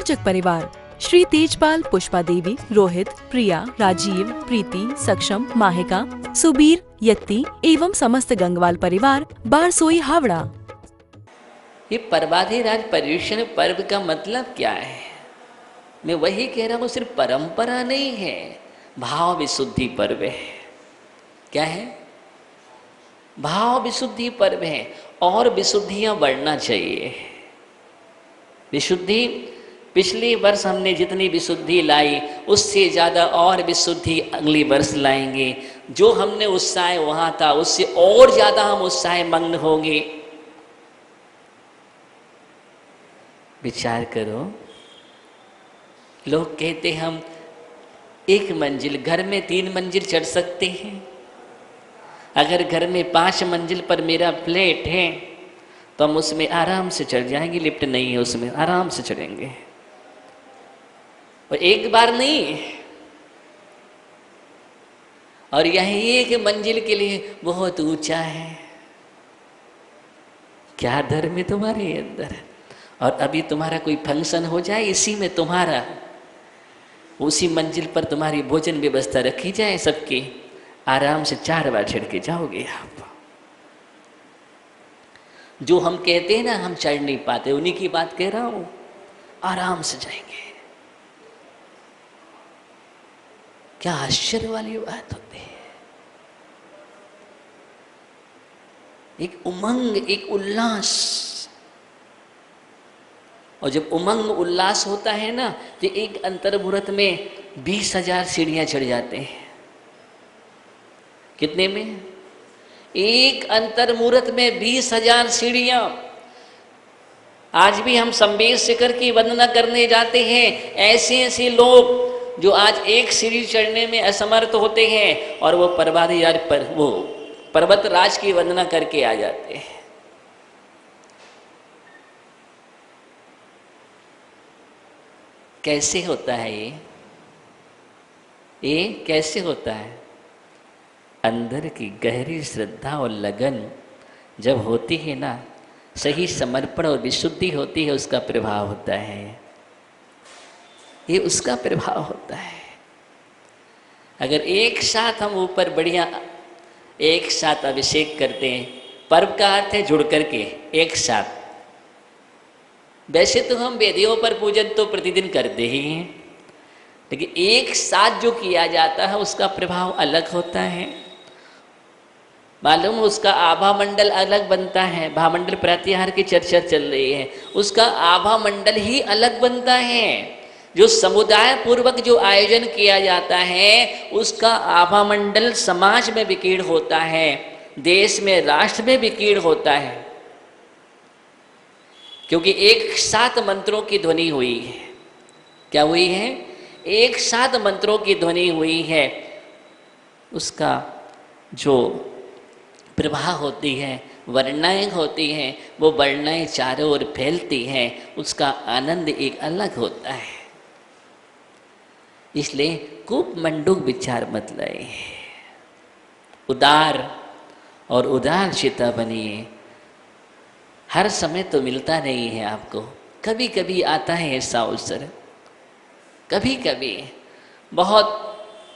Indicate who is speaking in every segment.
Speaker 1: प्रायोजक परिवार श्री तेजपाल, पुष्पा देवी, रोहित, प्रिया, राजीव, प्रीति, सक्षम, माहिका, सुबीर, यत्ती एवं समस्त गंगवाल परिवार, बारसोई, हावड़ा।
Speaker 2: ये पर्वाधिराज पर्युषण पर्व का मतलब क्या है? मैं वही कह रहा हूँ, सिर्फ परंपरा नहीं है, भाव विशुद्धि पर्व है। क्या है? भाव विशुद्धि पर्व है। और विशुद्धियां बढ़ना चाहिए। विशुद्धि, पिछले वर्ष हमने जितनी विशुद्धि लाई उससे ज़्यादा और विशुद्धि अगली वर्ष लाएंगे। जो हमने उत्साह वहाँ था उससे और ज़्यादा हम उत्साह मग्न होंगे। विचार करो, लोग कहते हम एक मंजिल, घर में 3 मंजिल चढ़ सकते हैं। अगर घर में 5 मंजिल पर मेरा फ्लैट है तो हम उसमें आराम से चढ़ जाएंगे। लिफ्ट नहीं है उसमें, आराम से चढ़ेंगे। और एक बार नहीं, और यही एक मंजिल के लिए बहुत ऊंचा है। क्या धर्म है तुम्हारे अंदर? और अभी तुम्हारा कोई फंक्शन हो जाए, इसी में तुम्हारा, उसी मंजिल पर तुम्हारी भोजन व्यवस्था रखी जाए सबकी, आराम से 4 बार चढ़ के जाओगे आप। जो हम कहते हैं ना हम चढ़ नहीं पाते, उन्हीं की बात कह रहा हूं। आराम से जाएंगे। क्या आश्चर्य वाली बात होती है। एक उमंग, एक उल्लास। और जब उमंग उल्लास होता है ना तो एक अंतर्मुहूर्त में 20,000 सीढ़ियां चढ़ जाते हैं। कितने में? एक अंतर्मुहूर्त में 20,000 सीढ़ियां। आज भी हम संवेश शिखर की वंदना करने जाते हैं। ऐसे ऐसे लोग जो आज एक सीढ़ी चढ़ने में असमर्थ होते हैं और वो पर्वताधिराज पर, वो पर्वतराज की वंदना करके आ जाते हैं। कैसे होता है ये कैसे होता है? अंदर की गहरी श्रद्धा और लगन जब होती है ना, सही समर्पण और विशुद्धि होती है, उसका प्रभाव होता है। ये उसका प्रभाव होता है। अगर एक साथ हम ऊपर बढ़िया एक साथ अभिषेक करते हैं, पर्व का अर्थ है जुड़ करके एक साथ। वैसे तो हम वेदियों पर पूजन तो प्रतिदिन करते ही हैं, लेकिन एक साथ जो किया जाता है उसका प्रभाव अलग होता है। मालूम, उसका आभा मंडल अलग बनता है। भामंडल प्रत्याहार की चर्चा चल रही है, उसका आभा मंडल ही अलग बनता है। जो समुदाय पूर्वक जो आयोजन किया जाता है उसका आभा मंडल समाज में विकीर्ण होता है, देश में, राष्ट्र में विकीर्ण होता है। क्योंकि एक साथ मंत्रों की ध्वनि हुई है। क्या हुई है? एक साथ मंत्रों की ध्वनि हुई है। उसका जो प्रवाह होती है, वर्णाएं होती हैं, वो वर्णाएं चारों ओर फैलती हैं, उसका आनंद एक अलग होता है। इसलिए कूप मंडूक विचार मत लाए, उदार और उदार चित्ता बनिए। हर समय तो मिलता नहीं है आपको, कभी कभी आता है ऐसा अवसर। कभी कभी बहुत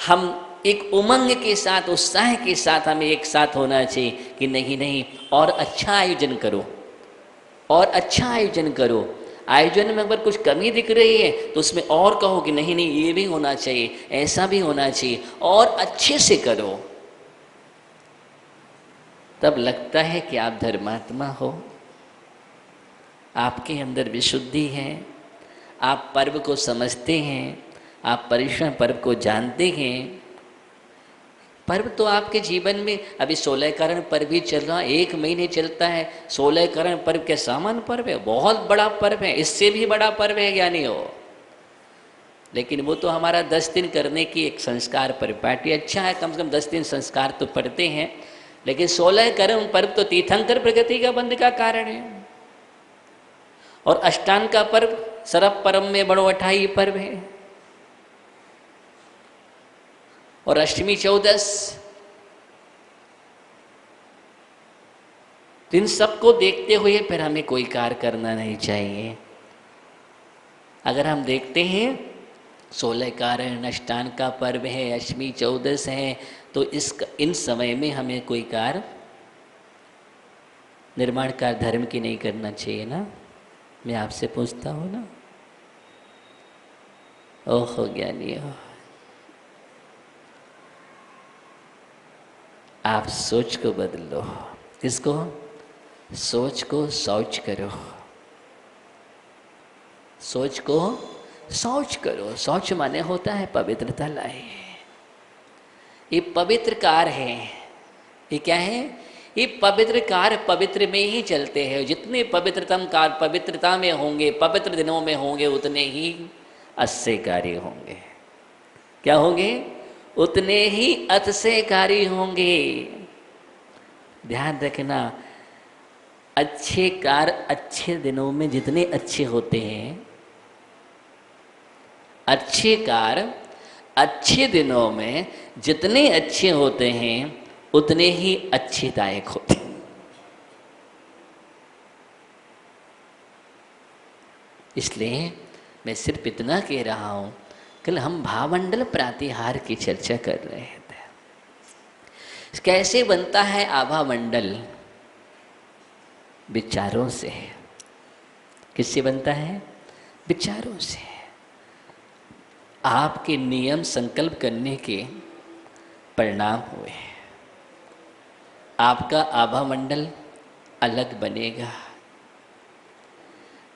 Speaker 2: हम एक उमंग के साथ, उत्साह के साथ हमें एक साथ होना चाहिए कि नहीं नहीं, और अच्छा आयोजन करो, और अच्छा आयोजन करो। आयोजन में अगर कुछ कमी दिख रही है तो उसमें और कहो कि नहीं नहीं, ये भी होना चाहिए, ऐसा भी होना चाहिए, और अच्छे से करो। तब लगता है कि आप धर्मात्मा हो, आपके अंदर विशुद्धि है, आप पर्व को समझते हैं, आप पर्युषण पर्व को जानते हैं। पर्व तो आपके जीवन में, अभी 16 करण पर्व भी चल रहा, 1 महीने चलता है। 16 करण पर्व के सामान पर्व है, बहुत बड़ा पर्व है, इससे भी बड़ा पर्व है ज्ञानी हो। लेकिन वो तो हमारा 10 दिन करने की एक संस्कार परिपाटी, अच्छा है, कम से कम 10 दिन संस्कार तो पढ़ते हैं। लेकिन 16 करण पर्व तो तीर्थंकर प्रगति का बंध का कारण है। और अष्टांग का पर्व सरप परम में बड़ो अठाई पर्व है। और अष्टमी 14, इन सबको देखते हुए फिर हमें कोई कार्य करना नहीं चाहिए। अगर हम देखते हैं 16 कारण अष्टान का पर्व है, अष्टमी 14 है, तो इन समय में हमें कोई कार्य निर्माण कार्य धर्म की नहीं करना चाहिए ना। मैं आपसे पूछता हूँ ना। ओहो ज्ञानी हो, आप सोच को बदलो। किसको? सोच को शौच करो, सोच को शौच करो। शौच माने होता है पवित्रता लाए। ये पवित्र कार्य है। ये क्या है? ये पवित्र कार्य पवित्र में ही चलते हैं। जितने पवित्रतम कार्य पवित्रता में होंगे, पवित्र दिनों में होंगे, उतने ही अच्छे कार्य होंगे। क्या होंगे? उतने ही अच्छे कार्य होंगे। ध्यान रखना, अच्छे कार्य अच्छे दिनों में जितने अच्छे होते हैं, अच्छे कार्य अच्छे दिनों में जितने अच्छे होते हैं, उतने ही अच्छेदायक होते हैं। इसलिए मैं सिर्फ इतना कह रहा हूं, कल हम भावमंडल प्रातिहार की चर्चा कर रहे थे। कैसे बनता है आभा मंडल? विचारों से। किससे बनता है? विचारों से। आपके नियम संकल्प करने के परिणाम हुए, आपका आभा मंडल अलग बनेगा।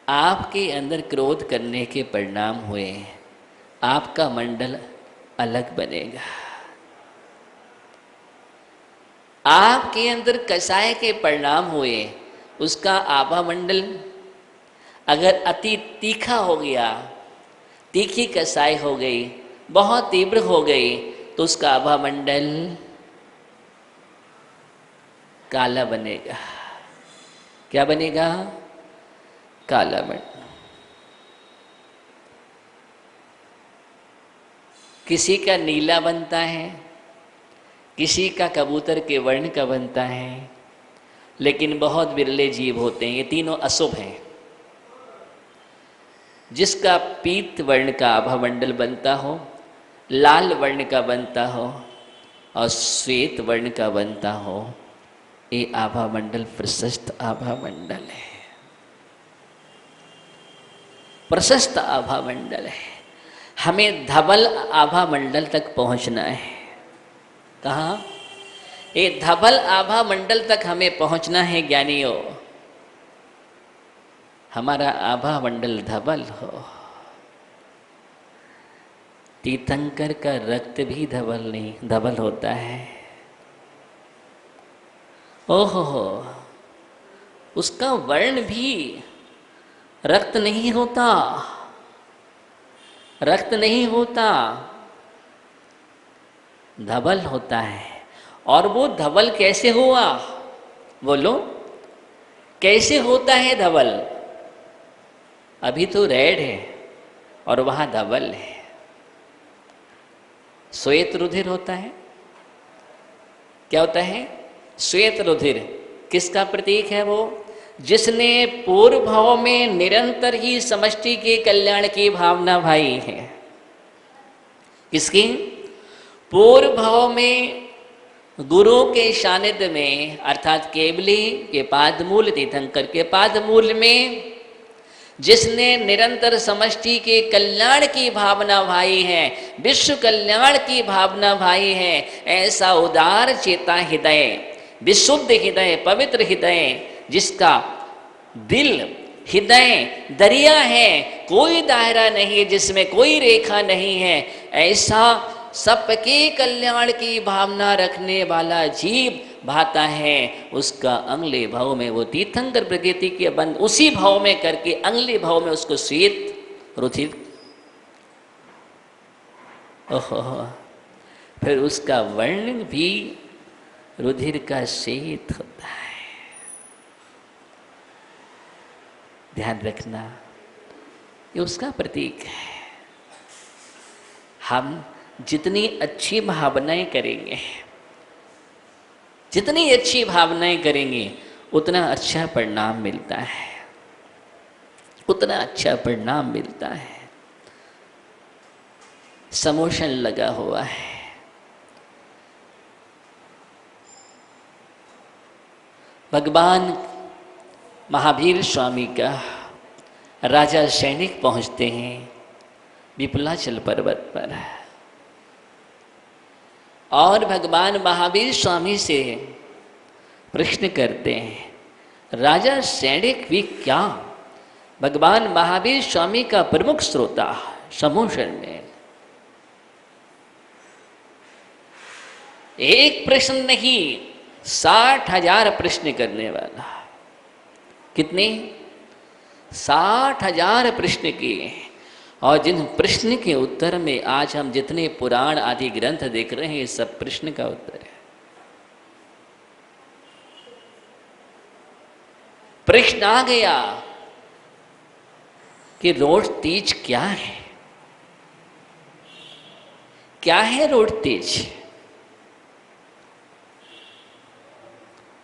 Speaker 2: आपके अंदर क्रोध करने के परिणाम हुए, आपका मंडल अलग बनेगा। आपके अंदर कसाय के परिणाम हुए, उसका आभा मंडल अगर अति तीखा हो गया, तीखी कसाई हो गई, बहुत तीव्र हो गई, तो उसका आभा मंडल काला बनेगा। क्या बनेगा? काला मंडल। किसी का नीला बनता है, किसी का कबूतर के वर्ण का बनता है, लेकिन बहुत बिरले जीव होते हैं। ये तीनों अशुभ हैं। जिसका पीत वर्ण का आभा मंडल बनता हो, लाल वर्ण का बनता हो और श्वेत वर्ण का बनता हो, ये आभा मंडल प्रशस्त आभा मंडल है। प्रशस्त आभा मंडल है। हमें धवल आभा मंडल तक पहुंचना है। कहाँ? ये धवल आभा मंडल तक हमें पहुंचना है ज्ञानियों। हमारा आभा मंडल धवल हो। तीर्थंकर का रक्त भी धवल होता है। ओहो, उसका वर्ण भी रक्त नहीं होता, रक्त नहीं होता, धवल होता है। और वो धवल कैसे हुआ? बोलो, कैसे होता है धवल? अभी तो रेड है और वहां धवल है। श्वेत रुधिर होता है। क्या होता है? श्वेत रुधिर किसका प्रतीक है? वो जिसने पूर्व भाव में निरंतर ही समष्टि के कल्याण की भावना भाई है। किसकी? पूर्व भाव में गुरु के सानिध्य में, अर्थात केवली के पादमूल, तीर्थंकर के पादमूल में जिसने निरंतर समष्टि के कल्याण की भावना भाई है, विश्व कल्याण की भावना भाई है, ऐसा उदार चेता हृदय, विशुद्ध हृदय, पवित्र हृदय, जिसका दिल हृदय दरिया है, कोई दायरा नहीं, जिसमें कोई रेखा नहीं है, ऐसा सबके कल्याण की भावना रखने वाला जीव भाता है। उसका अगले भाव में वो तीर्थंकर प्रकृति के बंद उसी भाव में करके अगले भाव में उसको श्वेत रुधिर, ओहो, फिर उसका वर्ण भी रुधिर का श्वेत होता है। ध्यान रखना, ये उसका प्रतीक है। हम जितनी अच्छी भावनाएं करेंगे, जितनी अच्छी भावनाएं करेंगे, उतना अच्छा परिणाम मिलता है, उतना अच्छा परिणाम मिलता है। समोशन लगा हुआ है। भगवान महावीर स्वामी का राजा सैनिक पहुंचते हैं विपुलाचल पर्वत पर और भगवान महावीर स्वामी से प्रश्न करते हैं, राजा सैनिक भी क्या भगवान महावीर स्वामी का प्रमुख श्रोता समोशन में एक प्रश्न नहीं 60,000 प्रश्न करने वाला। कितने? 60,000 प्रश्न किए और जिन प्रश्न के उत्तर में आज हम जितने पुराण आदि ग्रंथ देख रहे हैं सब प्रश्न का उत्तर है। प्रश्न आ गया कि रोड तीज क्या है? क्या है रोड तीज?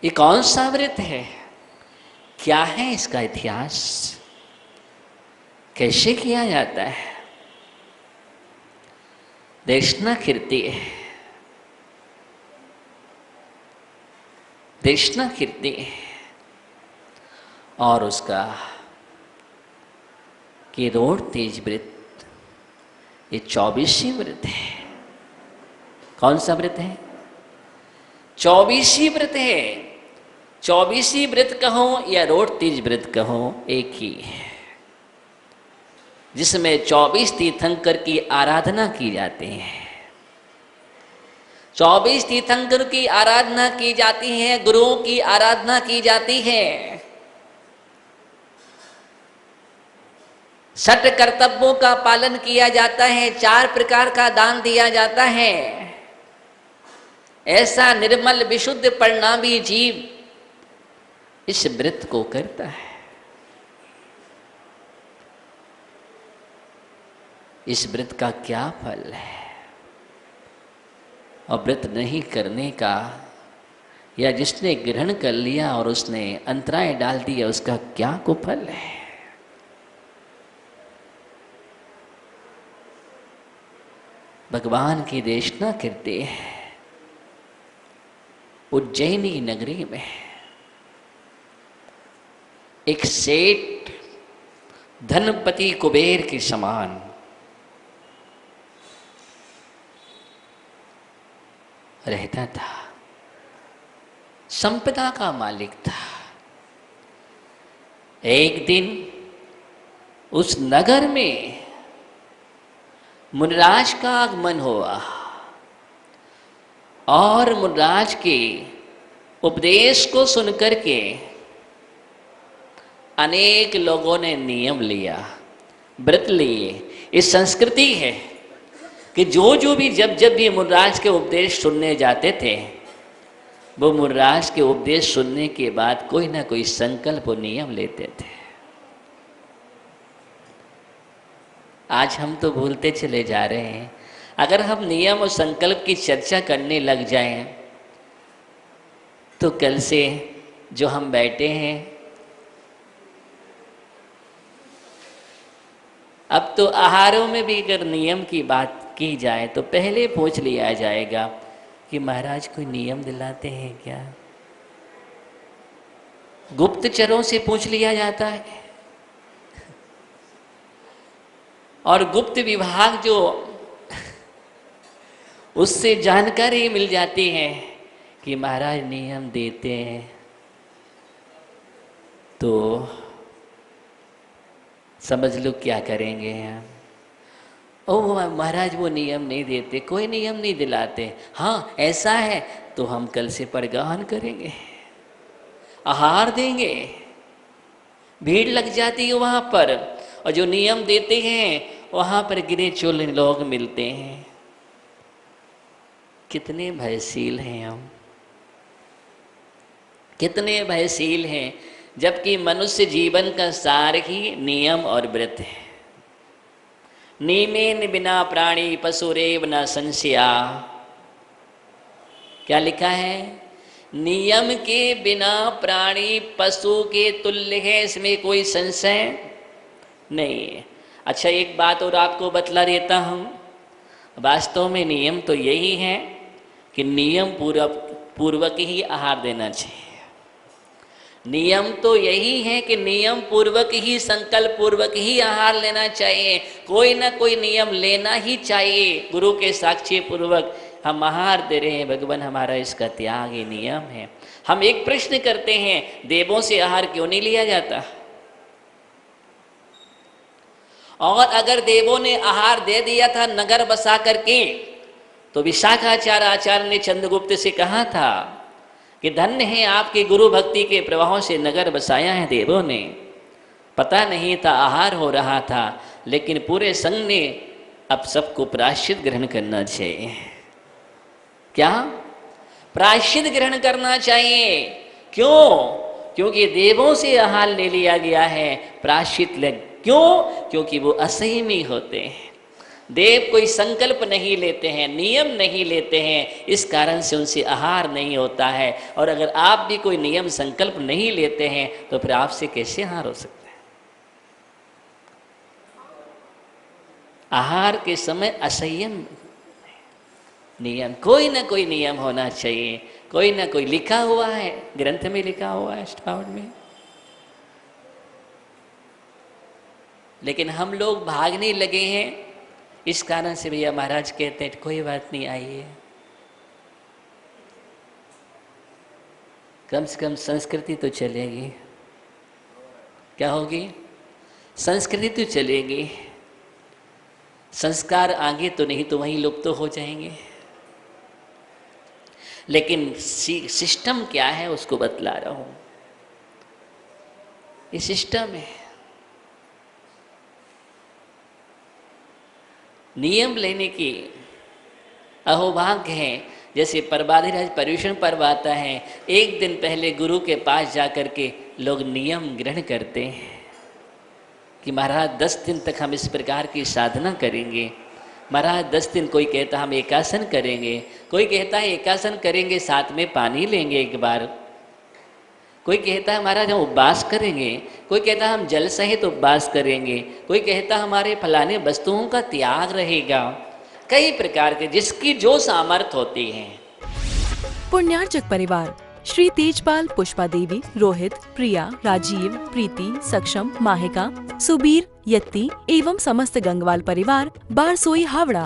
Speaker 2: ये कौन सा व्रत है? क्या है इसका इतिहास? कैसे किया जाता है? दक्षिणाकीर्ति और उसका कि रोड तीज व्रत ये 24वीं व्रत है। कौन सा व्रत है? 24वीं व्रत है। 24वीं व्रत कहो या रोड तीज व्रत कहो एक ही है, जिसमें 24 तीर्थंकर की आराधना की जाती है। 24 तीर्थंकर की आराधना की जाती है, गुरुओं की आराधना की जाती है, छठ कर्तव्यों का पालन किया जाता है, 4 प्रकार का दान दिया जाता है। ऐसा निर्मल विशुद्ध परिणामी जीव इस व्रत को करता है। इस व्रत का क्या फल है और व्रत नहीं करने का या जिसने ग्रहण कर लिया और उसने अंतराय डाल दिया उसका क्या कुफल है? भगवान की देशना करते हैं उज्जैनी नगरी में एक सेठ धनपति कुबेर के समान रहता था, संपदा का मालिक था। एक दिन उस नगर में मुनिराज का आगमन हुआ और मुनिराज के उपदेश को सुनकर के अनेक लोगों ने नियम लिया, व्रत लिए। इस संस्कृति है कि जो भी जब भी मुनिराज के उपदेश सुनने जाते थे वो मुनिराज के उपदेश सुनने के बाद कोई ना कोई संकल्प और नियम लेते थे। आज हम तो भूलते चले जा रहे हैं। अगर हम नियम और संकल्प की चर्चा करने लग जाएं तो कल से जो हम बैठे हैं, अब तो आहारों में भी अगर नियम की बात की जाए तो पहले पूछ लिया जाएगा कि महाराज कोई नियम दिलाते हैं क्या? गुप्तचरों से पूछ लिया जाता है और गुप्त विभाग जो उससे जानकारी मिल जाती है कि महाराज नियम देते हैं तो समझ लो क्या करेंगे हम। ओ महाराज वो नियम नहीं देते, कोई नियम नहीं दिलाते। हाँ ऐसा है तो हम कल से परगाहन करेंगे, आहार देंगे। भीड़ लग जाती है वहाँ पर और जो नियम देते हैं वहाँ पर गिने चुने लोग मिलते हैं। कितने भयशील हैं हम, कितने भयशील हैं, जबकि मनुष्य जीवन का सार ही नियम और व्रत है। नियमेन बिना प्राणी पशुरेव न संशया। क्या लिखा है? नियम के बिना प्राणी पशु के तुल्य है, इसमें कोई संशय नहीं है। अच्छा एक बात और आपको बतला देता हूँ, वास्तव में नियम तो यही है कि नियम पूर्वक ही आहार देना चाहिए। नियम तो यही है कि नियम पूर्वक ही, संकल्प पूर्वक ही आहार लेना चाहिए। कोई ना कोई नियम लेना ही चाहिए। गुरु के साक्षी पूर्वक हम आहार दे रहे हैं, भगवान हमारा इसका त्याग ही नियम है। हम एक प्रश्न करते हैं, देवों से आहार क्यों नहीं लिया जाता? और अगर देवों ने आहार दे दिया था नगर बसा करके, तो विशाखाचार्य आचार्य ने चंद्रगुप्त से कहा था कि धन्य है आपके गुरु भक्ति के प्रवाहों से नगर बसाया है देवों ने। पता नहीं था, आहार हो रहा था, लेकिन पूरे संघ ने अब सबको प्रायश्चित ग्रहण करना चाहिए। क्या? प्रायश्चित ग्रहण करना चाहिए। क्यों? क्योंकि देवों से आहार ले लिया गया है, प्रायश्चित लग। क्यों? क्योंकि वो असंयमी होते हैं। देव कोई संकल्प नहीं लेते हैं, नियम नहीं लेते हैं, इस कारण से उनसे आहार नहीं होता है। और अगर आप भी कोई नियम संकल्प नहीं लेते हैं तो फिर आपसे कैसे आहार हो सकता है? आहार के समय असंयम नियम, कोई ना कोई नियम होना चाहिए। कोई ना कोई लिखा हुआ है, ग्रंथ में लिखा हुआ है, अष्टावक्र में। लेकिन हम लोग भागने लगे हैं, इस कारण से भैया महाराज कहते हैं कोई बात नहीं, आइए। कम से कम संस्कृति तो चलेगी। क्या होगी? संस्कृति तो चलेगी। संस्कार आगे तो नहीं तो वहीं लुप्त तो हो जाएंगे। लेकिन सिस्टम क्या है उसको बतला रहा हूं। ये सिस्टम है। नियम लेने की अहोभाग्य है। जैसे परबाधिराज पर्युषण पर्व आता है, एक दिन पहले गुरु के पास जाकर के लोग नियम ग्रहण करते हैं कि महाराज 10 दिन तक हम इस प्रकार की साधना करेंगे। महाराज 10 दिन, कोई कहता हम एकासन करेंगे, कोई कहता है एकासन करेंगे साथ में पानी लेंगे एक बार, कोई कहता है महाराज हम उपवास करेंगे, कोई कहता है हम जल सहित उपवास करेंगे, कोई कहता है हमारे फलाने वस्तुओं का त्याग रहेगा। कई प्रकार के जिसकी जो सामर्थ्य होती है।
Speaker 1: पुण्यार्चक परिवार श्री तेजपाल, पुष्पा देवी, रोहित, प्रिया, राजीव, प्रीति, सक्षम, माहिका, सुबीर, यत्ती एवं समस्त गंगवाल परिवार, बारसोई, हावड़ा।